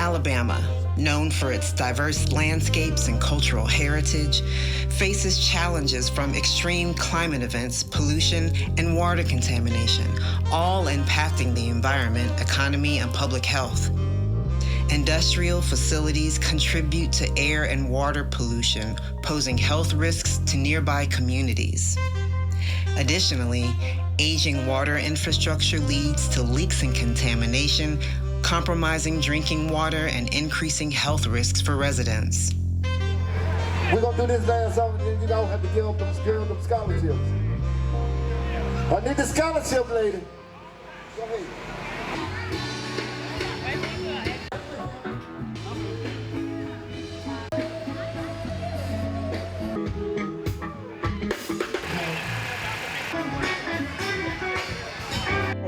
Alabama, known for its diverse landscapes and cultural heritage, faces challenges from extreme climate events, pollution, and water contamination, all impacting the environment, economy, and public health. Industrial facilities contribute to air and water pollution, posing health risks to nearby communities. Additionally, aging water infrastructure leads to leaks and contamination, compromising drinking water and increasing health risks for residents. We're gonna do this last song, and then you don't have to give them scholarships. I need the scholarship, lady. Go ahead.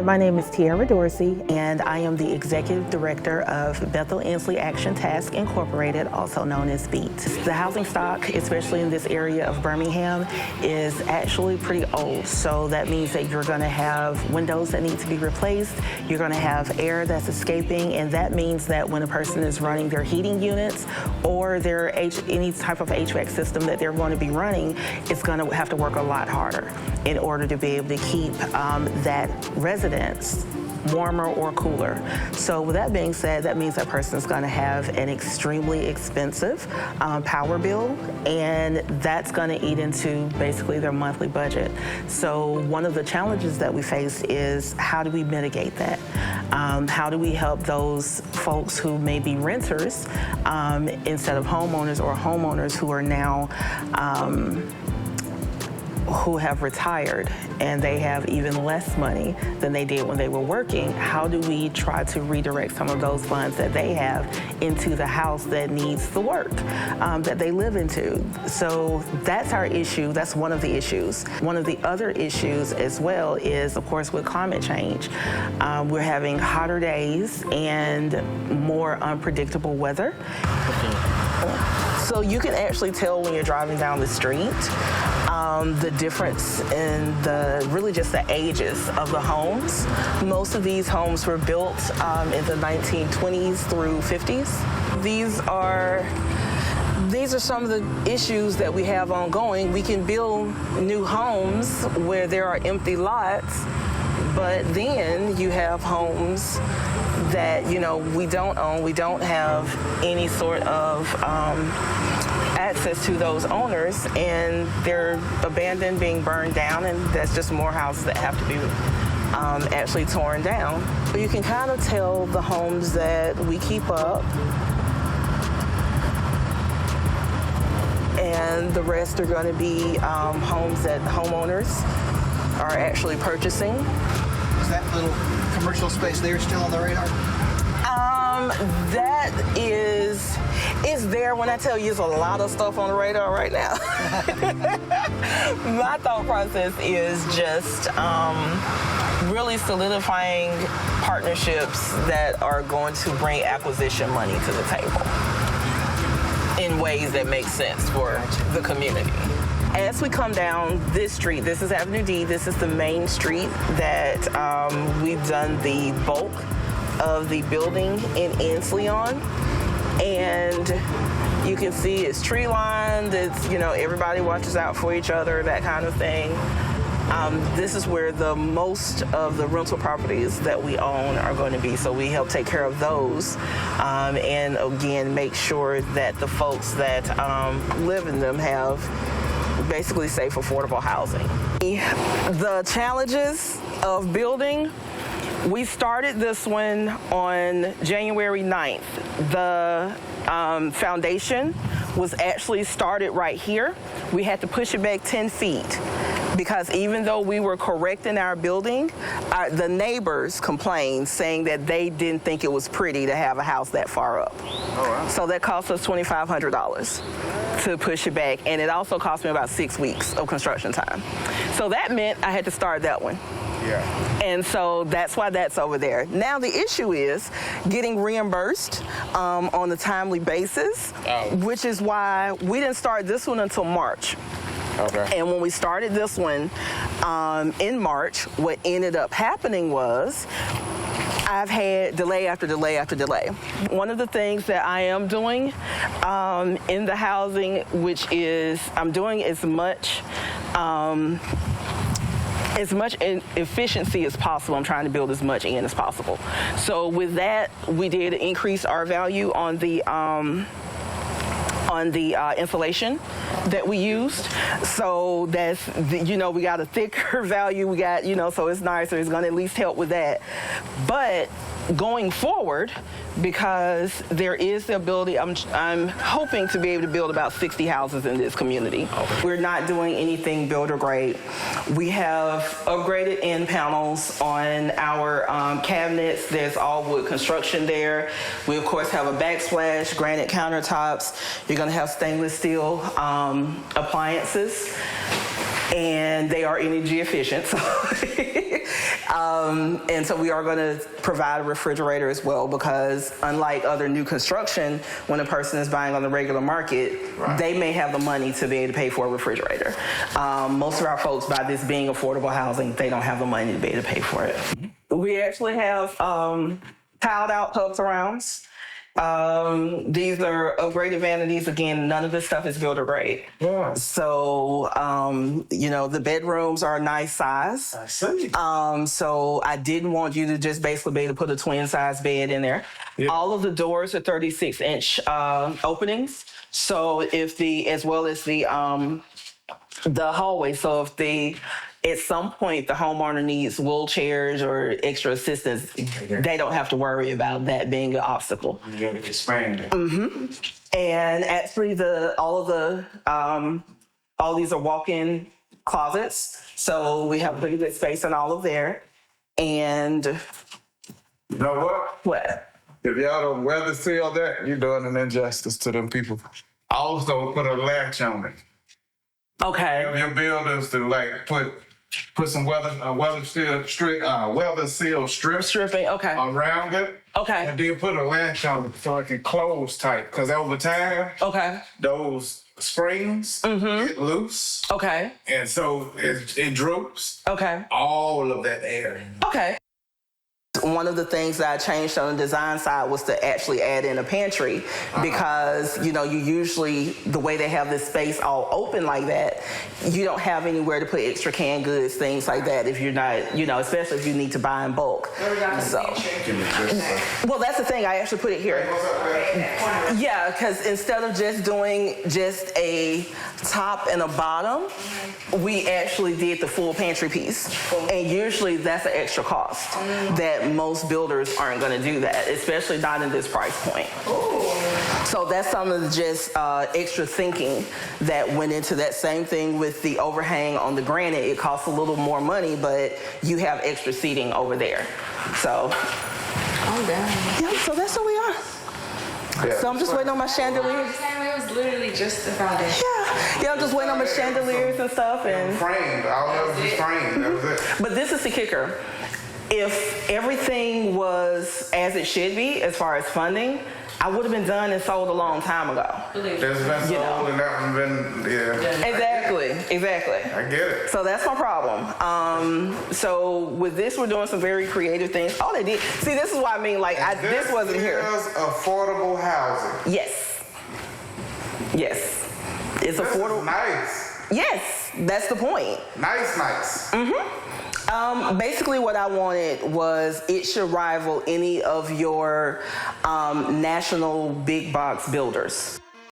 My name is Tiara Dorsey, and I am the Executive Director of Bethel Inslee Action Task Incorporated, also known as BEAT. The housing stock, especially in this area of Birmingham, is actually pretty old. So that means that you're going to have windows that need to be replaced, you're going to have air that's escaping, and that means that when a person is running their heating units or their any type of HVAC system that they're going to be running, it's going to have to work a lot harder in order to be able to keep that residence warmer or cooler. So with that being said, that means that person is going to have an extremely expensive power bill, and that's going to eat into basically their monthly budget. So one of the challenges that we face is how do we mitigate that? How do we help those folks who may be renters instead of homeowners, or homeowners who are now who have retired and they have even less money than they did when they were working? How do we try to redirect some of those funds that they have into the house that needs the work that they live into? So that's our issue. That's one of the issues. One of the other issues as well is, of course, with climate change. We're having hotter days and more unpredictable weather. So you can actually tell when you're driving down the street the difference in really just the ages of the homes. Most of these homes were built in the 1920s through 50s. These are some of the issues that we have ongoing. We can build new homes where there are empty lots, but then you have homes that, we don't own. We don't have any sort of access to those owners, and they're abandoned, being burned down, and that's just more houses that have to be actually torn down. But you can kind of tell the homes that we keep up, and the rest are going to be homes that homeowners are actually purchasing. Is that little commercial space there still on the radar? That is there. When I tell you, there's a lot of stuff on the radar right now. My thought process is just really solidifying partnerships that are going to bring acquisition money to the table in ways that make sense for the community. As we come down this street, this is Avenue D, this is the main street that we've done the bulk of the building in Inslee on. And you can see it's tree lined, it's, everybody watches out for each other, that kind of thing. This is where the most of the rental properties that we own are going to be, so we help take care of those, and again, make sure that the folks that live in them have basically safe, affordable housing. The challenges of building, we started this one on January 9th. The foundation was actually started right here. We had to push it back 10 feet because even though we were correcting our building, the neighbors complained, saying that they didn't think it was pretty to have a house that far up. Oh, wow. So that cost us $2,500 to push it back, and it also cost me about 6 weeks of construction time. So that meant I had to start that one. Yeah. And so that's why that's over there. Now the issue is getting reimbursed on a timely basis, which is why we didn't start this one until March. Okay. And when we started this one in March, what ended up happening was I've had delay after delay after delay. One of the things that I am doing in the housing, which is I'm doing as much efficiency as possible. I'm trying to build as much in as possible. So with that, we did increase our value on the insulation that we used. So that's, we got a thicker value. We got, so it's nicer. It's going to at least help with that. But going forward, because there is the ability, I'm hoping to be able to build about 60 houses in this community. Okay. We're not doing anything builder grade. We have upgraded end panels on our cabinets. There's all wood construction there. We of course have a backsplash, granite countertops. You're gonna have stainless steel appliances, and they are energy efficient. And so we are going to provide a refrigerator as well, because unlike other new construction, when a person is buying on the regular market, right, they may have the money to be able to pay for a refrigerator. Most of our folks, by this being affordable housing, they don't have the money to be able to pay for it. We actually have tiled out tub surrounds. These are upgraded vanities. Again, none of this stuff is builder grade. Yeah. So, the bedrooms are a nice size. I see. So I didn't want you to just basically be able to put a twin size bed in there. Yeah. All of the doors are 36-inch openings. So as well as the hallway. So if at some point the homeowner needs wheelchairs or extra assistance, they don't have to worry about that being an obstacle. You gotta expand it. Mm-hmm. And actually all these are walk-in closets. So we have pretty good space in all of there. And you know what? What? If y'all don't weather seal that, you're doing an injustice to them people. Also put a latch on it. Okay. Have your builders to put some weather seal stripping okay, around it. Okay. And then put a latch on it so it can close tight. Because over time, okay, those springs get loose. Okay. And so it droops. Okay. All of that air. Okay. One of the things that I changed on the design side was to actually add in a pantry, because, you usually, the way they have this space all open like that, you don't have anywhere to put extra canned goods, things like that, if you're not, especially if you need to buy in bulk. So, well, that's the thing. I actually put it here. Yeah, because instead of just doing just a top and a bottom, we actually did the full pantry piece. And usually that's an extra cost that most builders aren't going to do that, especially not in this price point. Ooh. So that's some of the just extra thinking that went into that. Same thing with the overhang on the granite. It costs a little more money, but you have extra seating over there. So, oh damn. Yeah, so that's where we are. Yeah. So I'm just waiting on my chandeliers. It was literally just the foundation. Yeah, I'm just waiting on my chandeliers and stuff. And framed. All of it was framed. That was it. But this is the kicker. If everything was as it should be, as far as funding, I would have been done and sold a long time ago. That's been sold and that one's been, Exactly. I get it. So that's my problem. So with this, we're doing some very creative things. Oh, they did. See, this is what I mean. This wasn't here. This is affordable housing. Yes. It's affordable. Nice. Yes, that's the point. Nice. Mm-hmm. Basically what I wanted was it should rival any of your national big box builders.